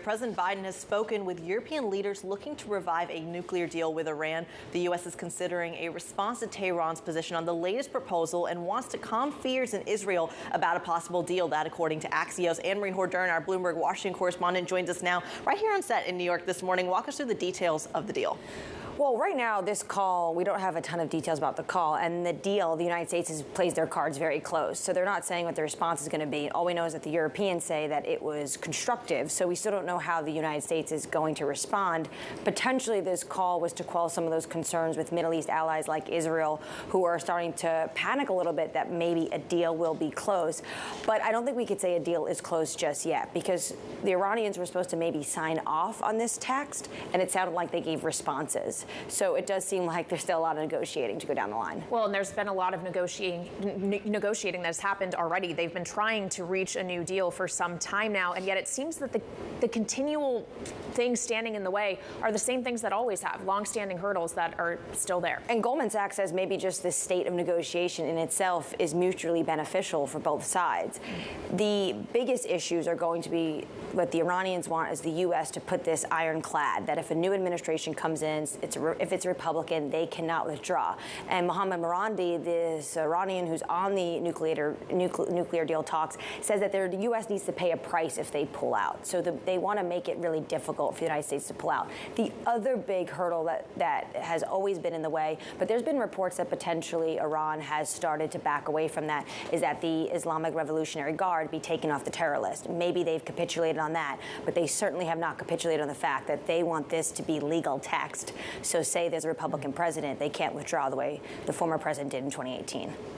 President Biden has spoken with European leaders looking to revive a nuclear deal with Iran. The U.S. is considering a response to Tehran's position on the latest proposal and wants to calm fears in Israel about a possible deal. That, according to Axios. Annmarie Hordern, our Bloomberg Washington correspondent, joins us now right here on set in New York this morning. Walk us through the details of the deal. Well, right now, this call, we don't have a ton of details about the call. And the deal, the United States has plays their cards very close. So they're not saying what the response is going to be. All we know is that the Europeans say that it was constructive. So we still don't know how the United States is going to respond. Potentially, this call was to quell some of those concerns with Middle East allies like Israel, who are starting to panic a little bit that maybe a deal will be close. But I don't think we could say a deal is close just yet, because the Iranians were supposed to maybe sign off on this text, and it sounded like they gave responses. So it does seem like there's still a lot of negotiating to go down the line. Well, and there's been a lot of negotiating that's happened already. They've been trying to reach a new deal for some time now, and yet it seems that the continual things standing in the way are the same things that always have, long-standing hurdles that are still there. And Goldman Sachs says maybe just the state of negotiation in itself is mutually beneficial for both sides. The biggest issues are going to be what the Iranians want is the U.S. to put this ironclad, that if a new administration comes in, if it's Republican, they cannot withdraw. And Mohammad Morandi, this Iranian who's on the nuclear deal talks, says that the U.S. needs to pay a price if they pull out. So they want to make it really difficult for the United States to pull out. The other big hurdle that has always been in the way, but there's been reports that potentially Iran has started to back away from that, is that the Islamic Revolutionary Guard be taken off the terror list. Maybe they've capitulated on that, but they certainly have not capitulated on the fact that they want this to be legal text. So say there's a Republican president, they can't withdraw the way the former president did in 2018.